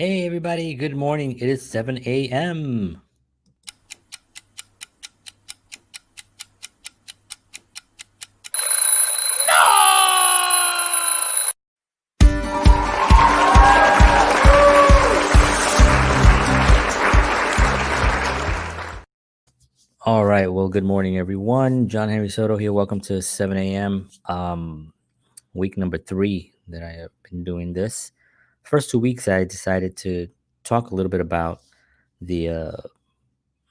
Hey everybody, good morning. It is 7 a.m. All right, well, good morning everyone. John Henry Soto here. Welcome to 7 a.m. Week number 3 that I have been doing this. First 2 weeks I decided to talk a little bit about the uh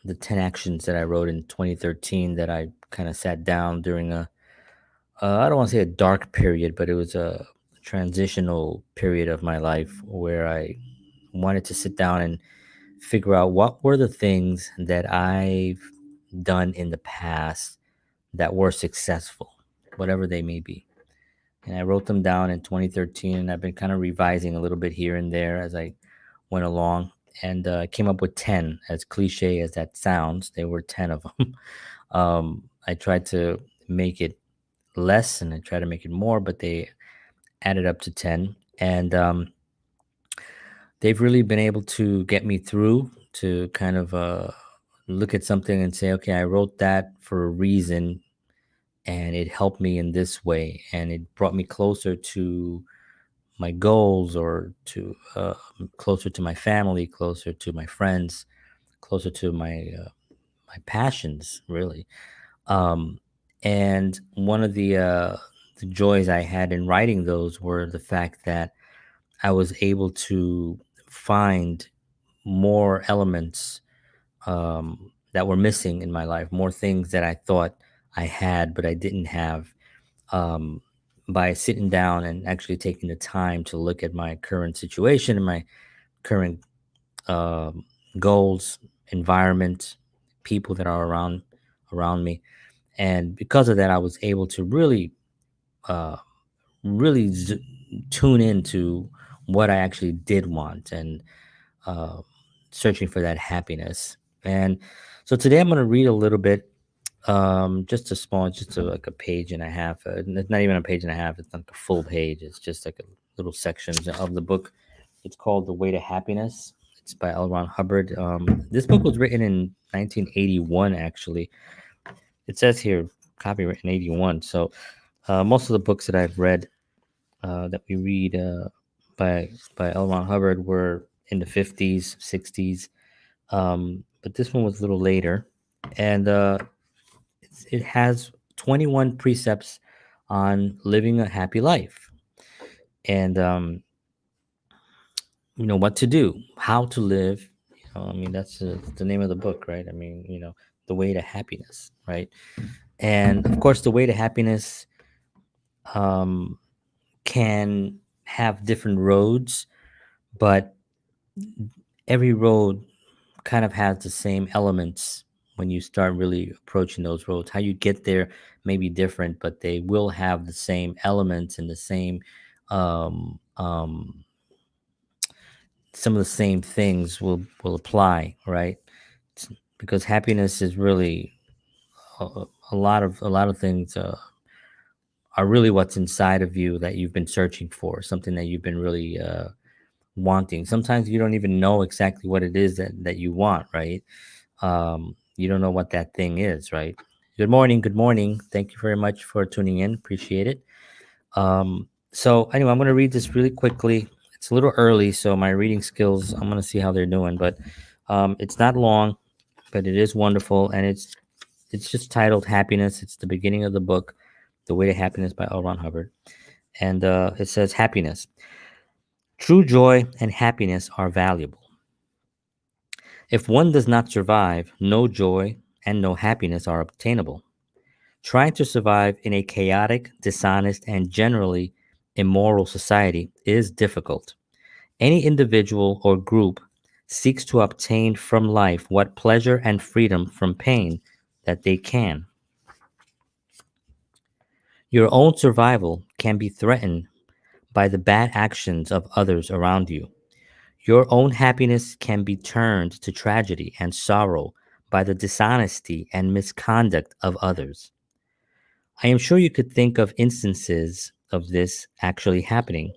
the 10 actions that I wrote in 2013 that I kind of sat down during a I don't want to say a dark period, but it was a transitional period of my life where I wanted to sit down and figure out what were the things that I've done in the past that were successful, whatever they may be. And I wrote them down in 2013, and I've been kind of revising a little bit here and there as I went along. And I came up with 10, as cliche as that sounds. There were 10 of them. I tried to make it less and I tried to make it more, but they added up to 10. And they've really been able to get me through to kind of look at something and say, okay, I wrote that for a reason and it helped me in this way and it brought me closer to my goals or to closer to my family, closer to my friends, closer to my passions, really. Um, and one of the joys I had in writing those were the fact that I was able to find more elements that were missing in my life, more things that I thought I had but I didn't have. Um, by sitting down and actually taking the time to look at my current situation and my current um, goals, environment, people that are around me, and because of that, I was able to uh, really tune into what I actually did want and uh, searching for that happiness. And so today I'm going to read a little bit, just a small, like a page and a half. It's not even a page and a half. It's not like a full page. It's just like a little sections of the book. It's called The Way to Happiness. It's by L. Ron Hubbard. This book was written in 1981, actually. It says here, copyright in 81. So most of the books that I've read, that we read by L. Ron Hubbard were in the 50s, 60s. But this one was a little later. And it has 21 precepts on living a happy life. And, what to do, how to live. I mean, that's the name of the book, right? I mean, the way to happiness, right? And of course, the way to happiness um, can have different roads, but every road kind of has the same elements when you start really approaching those roads. How you get there may be different, but they will have the same elements and the same, um, um, some of the same things will apply, right? Because happiness is really a lot of things are really what's inside of you that you've been searching for, something that you've been really wanting. Sometimes you don't even know exactly what it is that you want, right? You don't know what that thing is, right? Good morning. Good morning. Thank you very much for tuning in. Appreciate it. So anyway, I'm going to read this really quickly. It's a little early, so my reading skills, I'm going to see how they're doing, but it's not long, but it is wonderful. And it's just titled Happiness. It's the beginning of the book, The Way to Happiness by L. Ron Hubbard. And it says, Happiness. True joy and happiness are valuable. If one does not survive, no joy and no happiness are obtainable. Trying to survive in a chaotic, dishonest, and generally immoral society is difficult. Any individual or group seeks to obtain from life what pleasure and freedom from pain that they can. Your own survival can be threatened by the bad actions of others around you. Your own happiness can be turned to tragedy and sorrow by the dishonesty and misconduct of others. I am sure you could think of instances of this actually happening.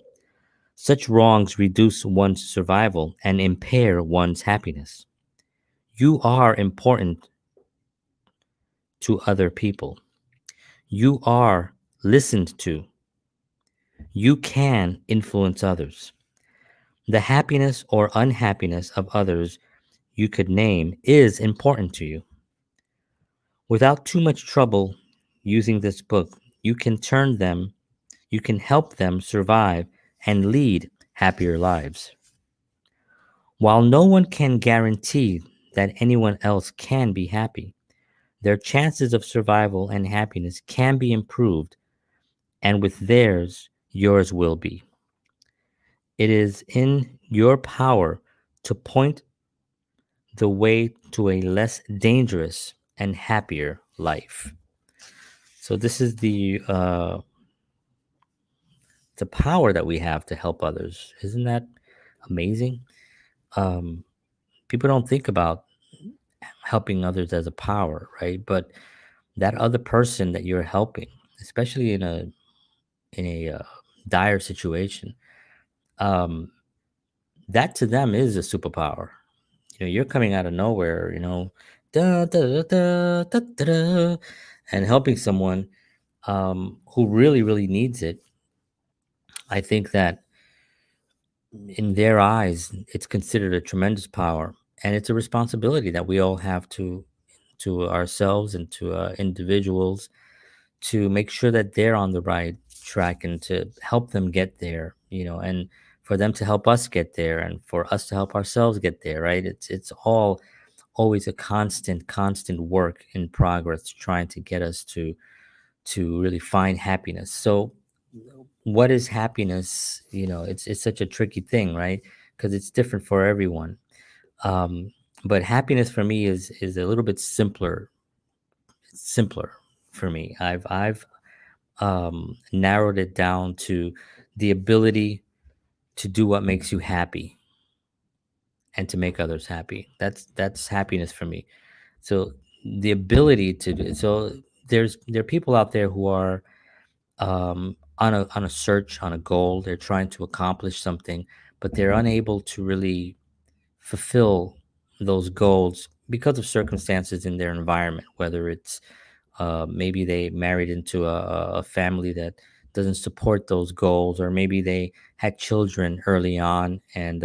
Such wrongs reduce one's survival and impair one's happiness. You are important to other people. You are listened to. You can influence others. The happiness or unhappiness of others you could name is important to you. Without too much trouble using this book, you can turn them, you can help them survive and lead happier lives. While no one can guarantee that anyone else can be happy, their chances of survival and happiness can be improved, and with theirs, yours will be. It is in your power to point the way to a less dangerous and happier life. So this is the power that we have to help others. Isn't that amazing? Um, People don't think about helping others as a power, right? But that other person that you're helping, especially in a dire situation, um, that to them is a superpower. You're coming out of nowhere, da, da, da, da, da, da, da, and helping someone who really, really needs it. I think that in their eyes, it's considered a tremendous power, and it's a responsibility that we all have to ourselves and to individuals to make sure that they're on the right track and to help them get there, and for them to help us get there and for us to help ourselves get there, right? It's all always a constant work in progress trying to get us to really find happiness. So what is happiness? It's such a tricky thing, right? Because it's different for everyone. um but happiness for me is a little bit simpler for me. I've narrowed it down to the ability to do what makes you happy and to make others happy. That's happiness for me. So the ability to do so, there are people out there who are on a search, on a goal. They're trying to accomplish something, but they're unable to really fulfill those goals because of circumstances in their environment, whether it's maybe they married into a family that doesn't support those goals, or maybe they had children early on. And,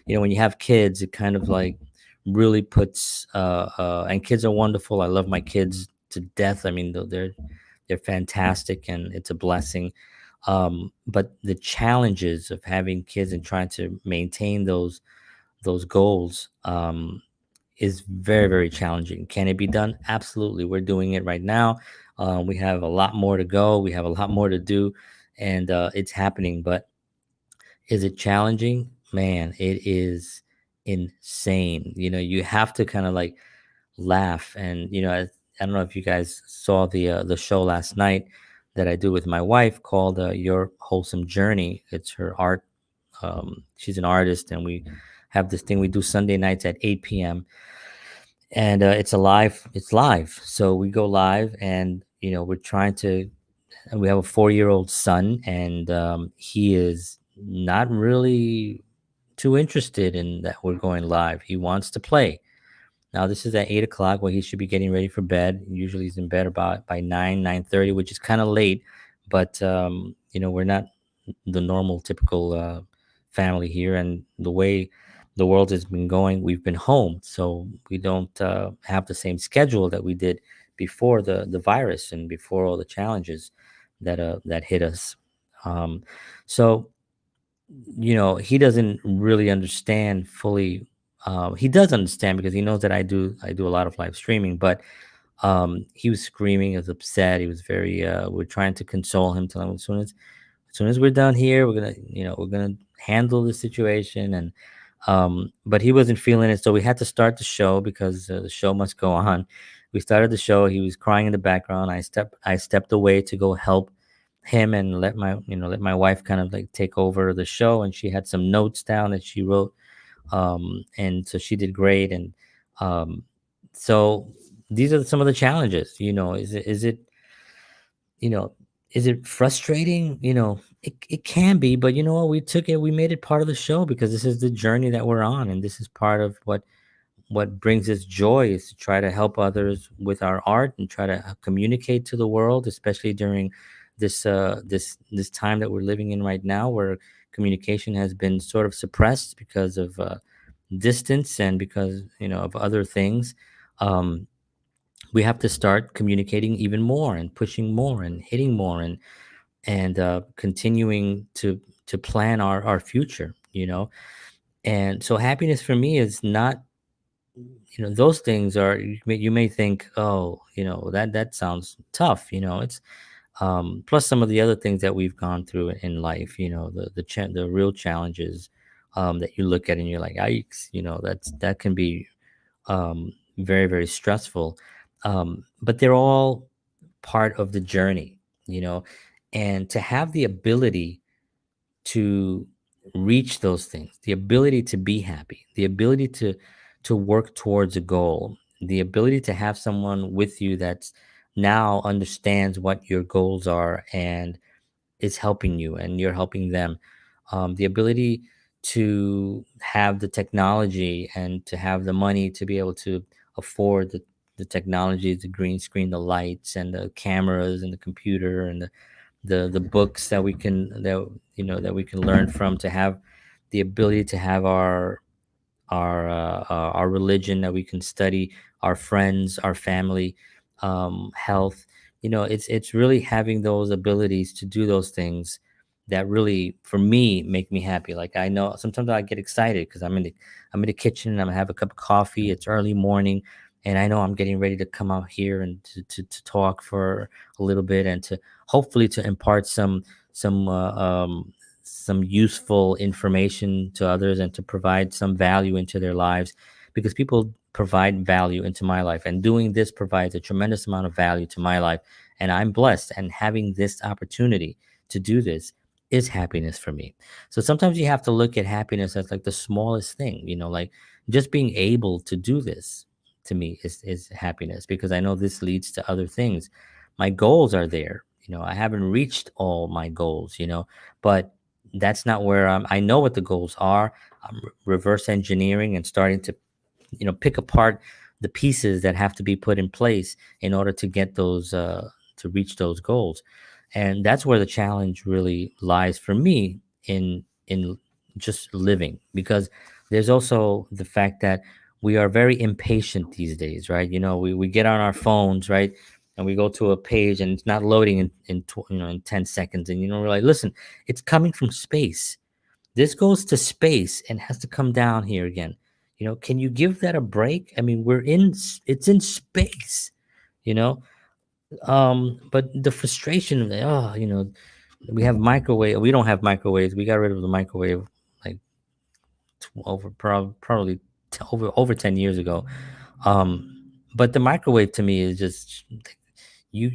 when you have kids, it kind of like really puts, and kids are wonderful. I love my kids to death. I mean, they're fantastic and it's a blessing. But the challenges of having kids and trying to maintain those goals is very, very challenging. Can it be done? Absolutely. We're doing it right now. We have a lot more to go. We have a lot more to do, and it's happening. But is it challenging? Man, it is insane. You have to kind of like laugh, and I don't know if you guys saw the show last night that I do with my wife called Your Wholesome Journey. It's her art. She's an artist, and we have this thing we do Sunday nights at 8 p.m. And it's live, so we go live, and we're trying to and we have a 4-year-old son, and he is not really too interested in that we're going live. He wants to play. Now this is at 8 o'clock where he should be getting ready for bed. Usually he's in bed about by 9:30, which is kind of late, but we're not the normal typical family here, and the way the world has been going, we've been home, so we don't have the same schedule that we did before the virus and before all the challenges that hit us. So he doesn't really understand fully. He does understand because he knows that I do a lot of live streaming, but he was screaming, he was upset, he was very we're trying to console him, tell him as soon as we're done here, we're gonna handle the situation. And but he wasn't feeling it, so we had to start the show because the show must go on. We started the show. He was crying in the background. I stepped away to go help him and let my wife kind of like take over the show, and she had some notes down that she wrote. And so she did great. And um so these are some of the challenges. Is it you know is it frustrating? It can be, but you know what? We made it part of the show because this is the journey that we're on, and this is part of what brings us joy is to try to help others with our art and try to communicate to the world, especially during this time that we're living in right now, where communication has been sort of suppressed because of distance and because of other things. Um, we have to start communicating even more and pushing more and hitting more and continuing to plan our future. And so happiness for me is not, those things are, you may think, oh, that sounds tough. It's plus some of the other things that we've gone through in life, the real challenges that you look at and you're like, yikes, that can be very, very stressful. But they're all part of the journey, you know, and to have the ability to reach those things, the ability to be happy, the ability to work towards a goal, the ability to have someone with you that's now understands what your goals are and is helping you and you're helping them. The ability to have the technology and to have the money to be able to afford the technology, the green screen, the lights and the cameras and the computer and the books that we can learn from, to have the ability to have our religion that we can study, our friends, our family, health. It's really having those abilities to do those things that really, for me, make me happy. Like I know sometimes I get excited because I'm in the kitchen and I'm gonna have a cup of coffee. It's early morning, and I know I'm getting ready to come out here and to talk for a little bit and to hopefully to impart some uh, um, some useful information to others and to provide some value into their lives, because people provide value into my life, and doing this provides a tremendous amount of value to my life, and I'm blessed, and having this opportunity to do this is happiness for me. So sometimes you have to look at happiness as like the smallest thing, like just being able to do this to me is happiness, because I know this leads to other things. My goals are there. I haven't reached all my goals, but that's not where I know what the goals are. I'm reverse engineering and starting to, pick apart the pieces that have to be put in place in order to get those, to reach those goals. And that's where the challenge really lies for me in just living, because there's also the fact that we are very impatient these days, right? We get on our phones, right? And we go to a page and it's not loading in 10 seconds. And we're like, listen, it's coming from space. This goes to space and has to come down here again. Can you give that a break? I mean, it's in space, you know? But the frustration of the, we have microwave. We don't have microwaves. We got rid of the microwave like probably over 10 years ago. But the microwave to me is just, you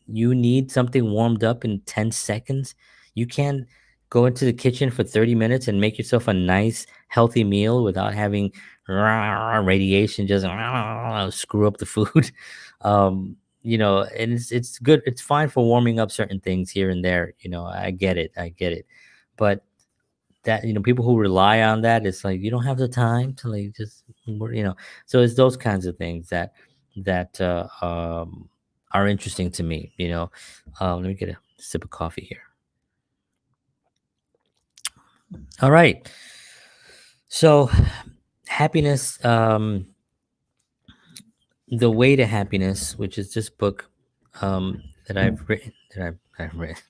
need something warmed up in 10 seconds. You can't go into the kitchen for 30 minutes and make yourself a nice healthy meal without having radiation just screw up the food. And it's good, it's fine for warming up certain things here and there. I get it. But that, people who rely on that, it's like you don't have the time to like just so it's those kinds of things that are interesting to me. Let me get a sip of coffee here. All right. So happiness, the way to happiness, which is this book that I've written, I've read,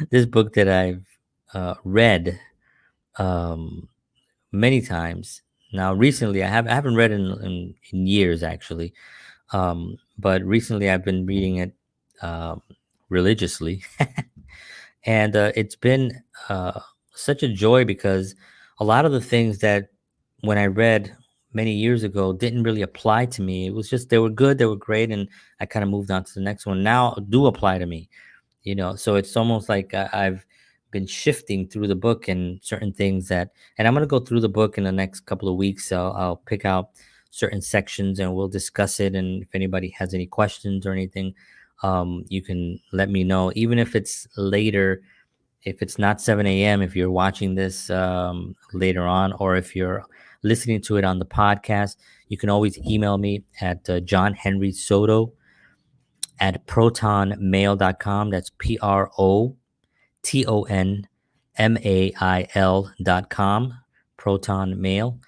this book that I've read um many times. Now, recently, I haven't read in years, actually. But recently, I've been reading it um, religiously, and it's been such a joy, because a lot of the things that when I read many years ago didn't really apply to me. It was just they were good, they were great, and I kind of moved on to the next one. Now do apply to me. So it's almost like I've been shifting through the book and certain things and I'm going to go through the book in the next couple of weeks. So I'll pick out certain sections and we'll discuss it, and if anybody has any questions or anything, you can let me know, even if it's later If it's not 7 a.m., if you're watching this later on, or if you're listening to it on the podcast, you can always email me at John Henry Soto at protonmail.com. That's PROTONMAIL.com. Proton Mail.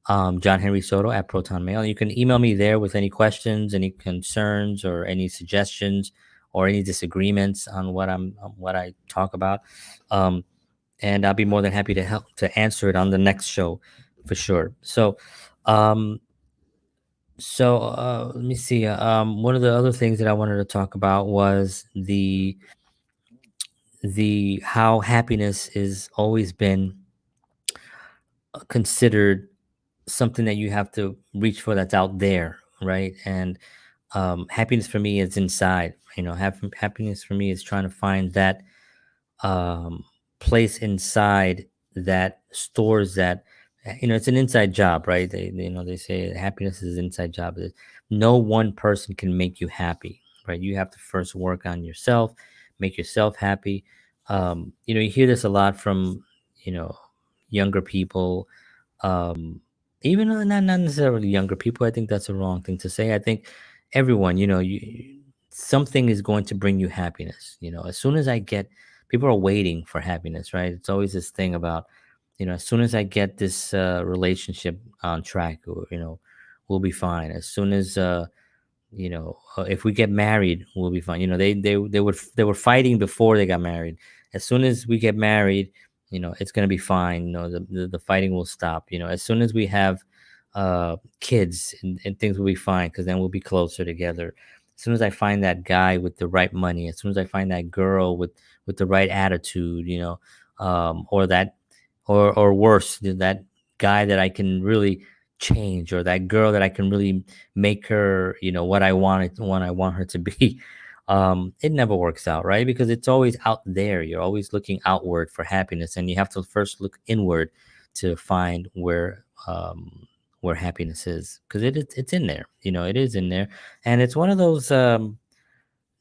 John Henry Soto at Proton Mail. You can email me there with any questions, any concerns, or any suggestions, or any disagreements on what I talk about. Um, and I'll be more than happy to help to answer it on the next show for sure. Um, let me see. One of the other things that I wanted to talk about was the how happiness is always been considered something that you have to reach for that's out there, right? And happiness for me is inside. Happiness for me is trying to find that um, place inside that stores that. It's an inside job, right? They say happiness is an inside job. No one person can make you happy, right? You have to first work on yourself, make yourself happy. You hear this a lot from you know younger people, um even though not necessarily younger people. I think that's a wrong thing to say. I think everyone, something is going to bring you happiness. As soon as I get people are waiting for happiness, right? It's always this thing about, as soon as I get this relationship on track, or we'll be fine. As soon as if we get married, we'll be fine. They were fighting before they got married. As soon as we get married, it's going to be fine. The fighting will stop. As soon as we have kids, and things will be fine, because then we'll be closer together. As soon as I find that guy with the right money, as soon as I find that girl with the right attitude, or that, or worse, that guy that I can really change, or that girl that I can really make her, what I want her to be. It never works out, right? Because it's always out there. You're always looking outward for happiness, and you have to first look inward to find where happiness is, because it's in there. It is in there, and it's one of those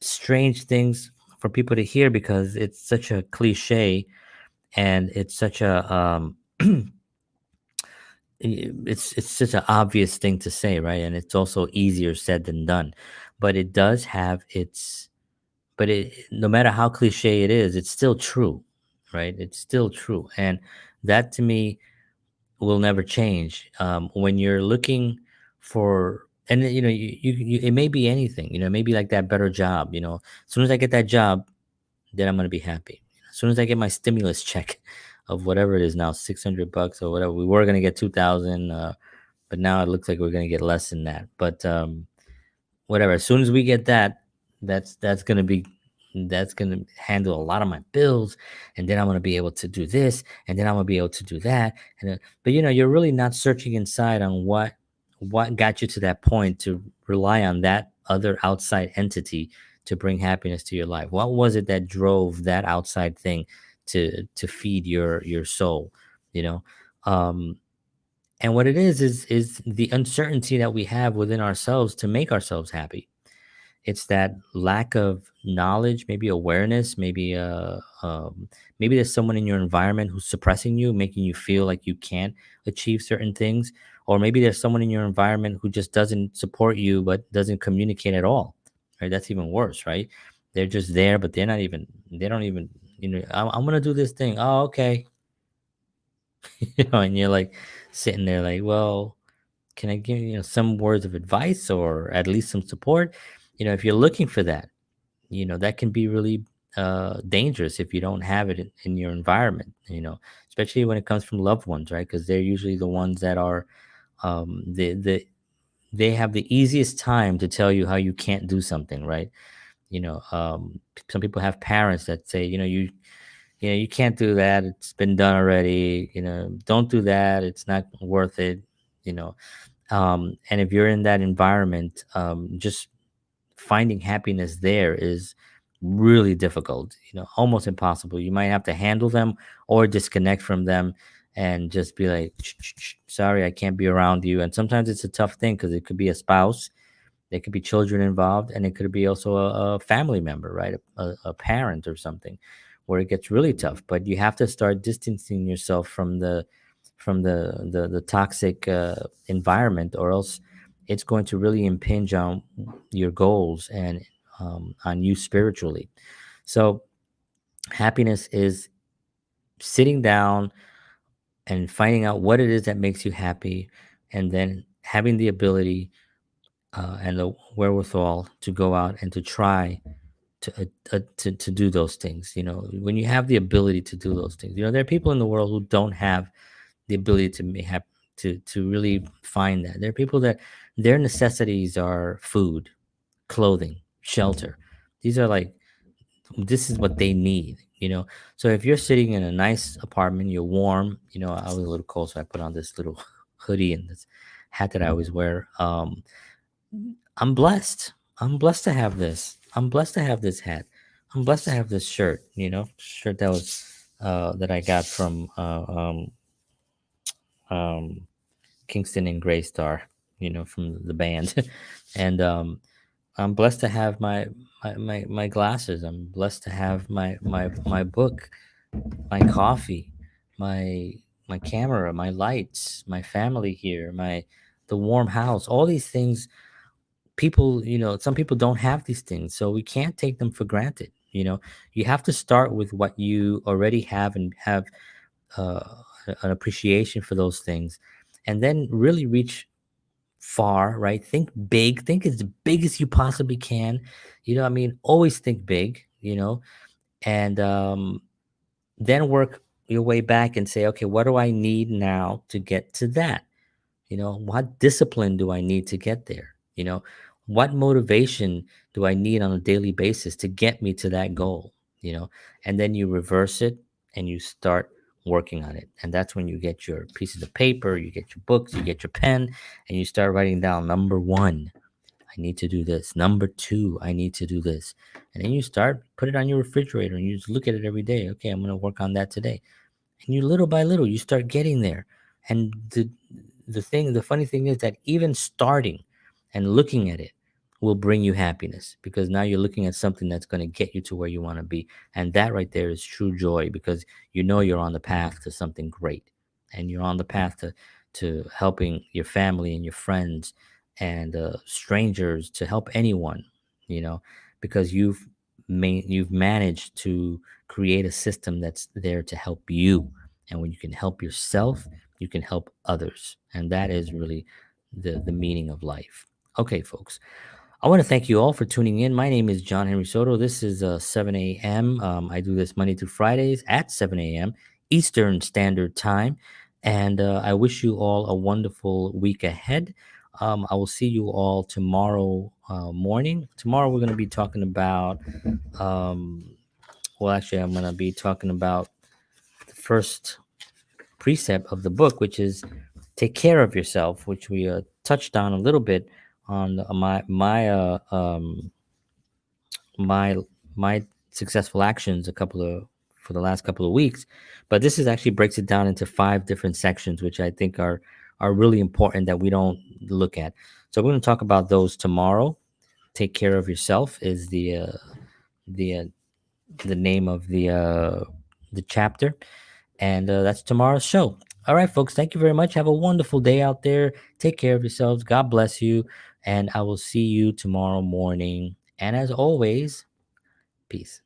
strange things for people to hear, because it's such a cliche, and it's such a it's such an obvious thing to say, right? And it's also easier said than done. But it does have its but it no matter how cliche it is, it's still true, right? It's still true. And that, to me, will never change. When you're looking for, and it may be anything, it may be like that better job. As soon as I get that job, then I'm going to be happy. As soon as I get my stimulus check of whatever it is now, $600 or whatever. We were going to get 2,000, but now it looks like we're going to get less than that. But whatever. As soon as we get that, that's going to be that's going to handle a lot of my bills, and then I'm going to be able to do this, and then I'm going to be able to do that. And but you're really not searching inside on what got you to that point to rely on that other outside entity to bring happiness to your life. What was it that drove that outside thing to feed your soul? You know, um, and what it is the uncertainty that we have within ourselves to make ourselves happy. It's that lack of knowledge, maybe awareness, maybe there's someone in your environment who's suppressing you, making you feel like you can't achieve certain things, or maybe there's someone in your environment who just doesn't support you but doesn't communicate at all. Right? That's even worse, right? They're just there, but they don't even, I'm gonna do this thing. Oh, okay. And you're like sitting there like, well, can I give some words of advice, or at least some support? If you're looking for that, that can be really dangerous if you don't have it in your environment. Especially when it comes from loved ones, right? Because they're usually the ones that are they have the easiest time to tell you how you can't do something, right? Some people have parents that say, you can't do that, it's been done already. Don't do that, it's not worth it. you know and if you're in that environment, just finding happiness there is really difficult, almost impossible. You might have to handle them or disconnect from them and just be like, sorry, I can't be around you. And sometimes it's a tough thing, because it could be a spouse, there could be children involved, and it could be also a family member, right? A parent or something, where it gets really tough. But you have to start distancing yourself from the toxic environment, or else it's going to really impinge on your goals and on you spiritually. So happiness is sitting down and finding out what it is that makes you happy, and then having the ability and the wherewithal to go out and to try to do those things. When you have the ability to do those things, there are people in the world who don't have the ability have to really find that. There are people that their necessities are food, clothing, shelter. These are like, this is what they need. So if you're sitting in a nice apartment, you're warm. I was a little cold, so I put on this little hoodie and this hat that I always wear. I'm blessed. I'm blessed to have this. I'm blessed to have this hat. I'm blessed to have this shirt that was that I got from um, Kingston and Gray Star, from the band. And I'm blessed to have my glasses. I'm blessed to have my book, my coffee, my my camera, my lights, my family here, the warm house. All these things, people, some people don't have these things, so we can't take them for granted. You have to start with what you already have, and have uh, an appreciation for those things, and then really reach far, right? Think big, think as big as you possibly can. I mean, always think big, and then work your way back and say, okay, what do I need now to get to that? What discipline do I need to get there? What motivation do I need on a daily basis to get me to that goal? And then you reverse it and you start working on it. And that's when you get your pieces of paper, you get your books, you get your pen, and you start writing down: number one, I need to do this. Number two, I need to do this. And then you start, put it on your refrigerator, and you just look at it every day. Okay, I'm going to work on that today. And you, little by little, you start getting there. And the funny thing is that even starting and looking at it will bring you happiness, because now you're looking at something that's going to get you to where you want to be. And that right there is true joy, because you're on the path to something great, and you're on the path to helping your family and your friends and strangers, to help anyone, you know because you've managed to create a system that's there to help you. And when you can help yourself, you can help others. And that is really the meaning of life. Okay, folks, I want to thank you all for tuning in. My name is John Henry Soto. This is 7 a.m. I do this Monday through Fridays at 7 a.m. Eastern Standard Time. And I wish you all a wonderful week ahead. I will see you all tomorrow morning. Tomorrow, we're going to be talking about, well, actually, I'm going to be talking about the first precept of the book, which is take care of yourself, which we touched on a little bit on my my successful actions a couple of for the last couple of weeks. But this is actually breaks it down into 5 different sections, which I think are really important that we don't look at. So we're going to talk about those tomorrow. Take care of yourself is the uh, the name of the chapter, and that's tomorrow's show. All right, folks, thank you very much. Have a wonderful day out there. Take care of yourselves. God bless you. And I will see you tomorrow morning. And as always, peace.